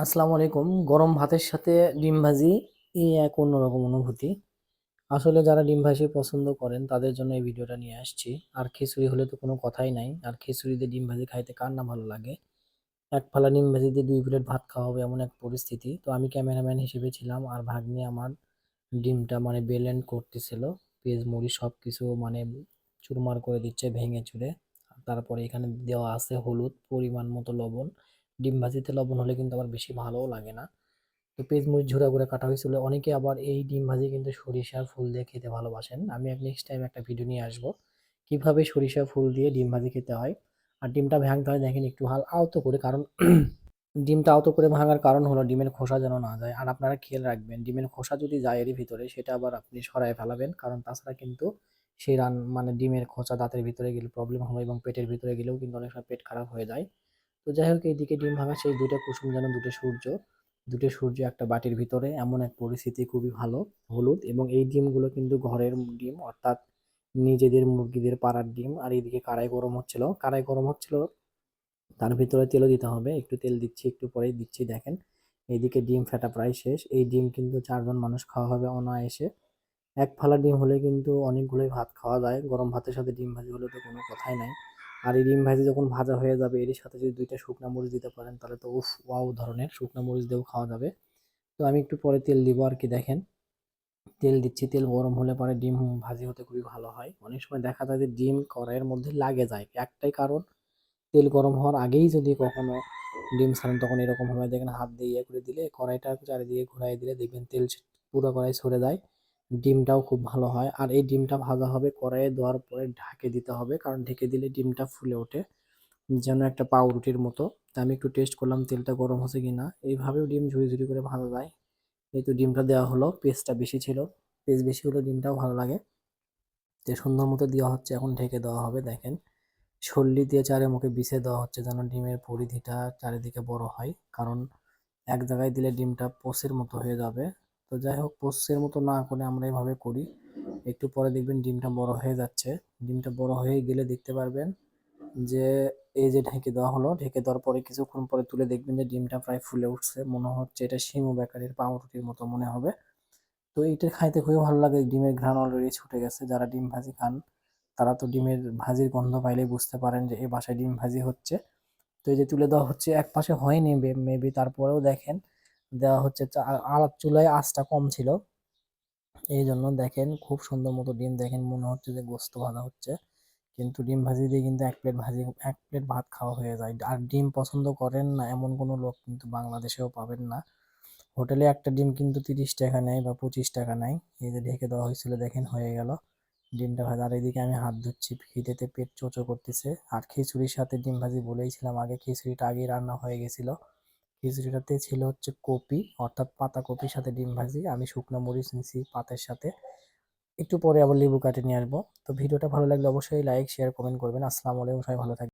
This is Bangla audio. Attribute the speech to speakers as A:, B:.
A: আসসালামু আলাইকুম। গরম ভাতের সাথে ডিম ভাজি এক অন্যরকম অনুভূতি। আসলে যারা ডিম ভাজি পছন্দ করেন তাদের জন্য এই ভিডিওটা নিয়ে আসছি। আর খিচুড়ি হলে তো কোনো কথাই নাই। আর খিচুড়ি দিয়ে ডিম ভাজি খাইতে কার না ভালো লাগে। এক ফালা ডিম ভাজি দিয়ে 2 প্লেট ভাত খাওয়া হবে এমন এক পরিস্থিতি। তো আমি ক্যামেরাম্যান হিসেবে ছিলাম আর ভাগ্নি আমার ডিমটা ব্লেন্ড করতেছিল। পেঁয়াজ মরিচ সবকিছু চুরমার করে দিচ্ছে ভেঙে চুরে। তারপরে এখানে দেওয়া আছে হলুদ, পরিমাণ মতো লবণ। ডিম ভাজিতে লবণ হলে কিন্তু আমার বেশি ভালোও লাগে না। তো পেঁয়াজ মরিচ ঝুরা করে কাটা হয়েছিল। অনেকে আবার এই ডিম ভাজি কিন্তু সরিষার ফুল দিয়ে খেতে ভালোবাসেন। আমি এক নেক্সট টাইম একটা ভিডিও নিয়ে আসবো কিভাবে সরিষার ফুল দিয়ে ডিম ভাজি খেতে হয়। আর ডিমটা ভাঙতে হয় দেখেন একটু আলতো করে, কারণ ডিমটা আলতো করে ভাঙার কারণ হলো ডিমের খোসা যেন না যায়। আর আপনারা খেয়াল রাখবেন, ডিমের খোসা যদি যায় এর ভিতরে সেটা আবার আপনি সরায় ফেলাবেন, কারণ তাছাড়া কিন্তু সেই ডিমের খোসা দাঁতের ভিতরে গেলে প্রবলেম হবে এবং পেটের ভিতরে গেলেও কিন্তু অনেক সময় পেট খারাপ হয়ে যায়। তো যাই হোক, এইদিকে ডিম ভাঙা সেই দুইটা কুসুম যেন দুটো সূর্য একটা বাটির ভিতরে, এমন এক পরিস্থিতি খুবই ভালো। হলুদ, এবং এই ডিমগুলো কিন্তু ঘরের ডিম, অর্থাৎ নিজেদের মুরগিদের পাড়ার ডিম। আর এইদিকে কড়াই গরম হচ্ছিল, তার ভিতরে তেলও দিতে হবে। একটু তেল দিচ্ছি, একটু পরেই দিচ্ছি দেখেন। এইদিকে ডিম ফেটা প্রায় শেষ। এই ডিম কিন্তু 4 জন মানুষ খাওয়া হবে অনায়াসে। এক ফালা ডিম হলে কিন্তু অনেকগুলোই ভাত খাওয়া যায়। গরম ভাতের সাথে ডিম ভাজি হলে তো কোনো কথাই নাই। আর এই ডিম ভাজি যখন ভাজা হয়ে যাবে এর সাথে যদি 2টা শুকনা মরিচ দিতে পারেন তাহলে তো উফ ওয়াও ধরনের শুকনা মরিচ দিয়েও খাওয়া যাবে। তো আমি একটু পরে তেল দিব আর কি, দেখেন তেল দিচ্ছি। তেল গরম হলে পরে ডিম ভাজি হতে খুবই ভালো হয়। অনেক সময় দেখা যায় যে ডিম কড়াইয়ের মধ্যে লাগে যায়, একটাই কারণ তেল গরম হওয়ার আগেই যদি কখনো ডিম ছাড়েন তখন এরকম ভাবে দেখেন হাত দিয়ে ইয়ে করে দিলে, কড়াইটা চারিদিকে ঘুরাই দিলে দেখবেন তেল পুরো কড়াই সরে যায়। ডিমটাও খুব ভালো হয়। আর এই ডিমটা ভাজা হবে কড়াইয়ে দেওয়ার পরে ঢাকে দিতে হবে, কারণ ঢেকে দিলে ডিমটা ফুলে ওঠে যেন একটা পাউরুটির মতো। তা আমি একটু টেস্ট করলাম তেলটা গরম হচ্ছে কিনা। এইভাবেও ডিম ঝুড়ি ঝুড়ি করে ভাজা যায়। এই তো ডিমটা দেওয়া হলো, পেস্টটা বেশি ছিল, পেস্ট বেশি হলে ডিমটাও ভালো লাগে। তো সুন্দর মতো দেওয়া হচ্ছে, এখন ঢেকে দেওয়া হবে দেখেন। ছল্লি দিয়ে চারিমুখে বিছিয়ে দেওয়া হচ্ছে যেন ডিমের পরিধিটা চারিদিকে বড় হয়, কারণ এক জায়গায় দিলে ডিমটা পোষের মতো হয়ে যাবে। তো যাই হোক, পোষের মতো না করে আমরা এভাবে করি। একটু পরে দেখবেন ডিমটা বড় হয়ে যাচ্ছে। ডিমটা বড় হয়ে গেলে দেখতে পারবেন যে এই যে ঢেকে দেওয়া হলো, ঢেকে দেওয়ার পরে কিছুক্ষণ পরে তুলে দেখবেন যে ডিমটা প্রায় ফুলে উঠছে, মনে হচ্ছে এটা শিমু বেকারির পাউরুটির মতো মনে হবে। তো এইটা খাইতে খুবই ভালো লাগে। ডিমের ঘ্রাণ অলরেডি ছুটে গেছে। যারা ডিম ভাজি খান তারা তো ডিমের ভাজির গন্ধ পাইলেই বুঝতে পারেন যে এই বাসায় ডিম ভাজি হচ্ছে। তো এই যে তুলে দেওয়া হচ্ছে, এক পাশে হয়নি মেবি, তারপরেও দেখেন দেওয়া হচ্ছে। চুলায় আঁচটা কম ছিল, এই জন্য দেখেন খুব সুন্দর মতো ডিম, দেখেন মনে হচ্ছে যে গোস্ত ভাজা হচ্ছে। কিন্তু ডিম ভাজি দিয়ে কিন্তু এক প্লেট ভাত খাওয়া হয়ে যায়। আর ডিম পছন্দ করেন না এমন কোনো লোক কিন্তু বাংলাদেশেও পাবেন না। হোটেলে একটা ডিম কিন্তু 30 টাকা নেয় বা 25 টাকা নেয়। এই যে ঢেকে দেওয়া হয়েছিল দেখেন হয়ে গেল ডিমটা ভাজা। আর এদিকে আমি হাত ধুচ্ছি, খিদেতে পেট চোচো করতেছে। আর খিচুড়ির সাথে ডিম ভাজি বলেইছিলাম আগে, খিচুড়িটা আগেই রান্না হয়ে গেছিল। খিচুড়িটাতে ছিল হচ্ছে কপি, অর্থাৎ পাতা কপির সাথে ডিম ভাজি। আমি শুকনো মরিচ নিছি পাতের সাথে, একটু পরে আবার লেবু কাটে নিয়ে আসবো। তো ভিডিওটা ভালো লাগলে অবশ্যই লাইক শেয়ার কমেন্ট করবেন। আসসালামু আলাইকুম, সবাই ভালো থাকবেন।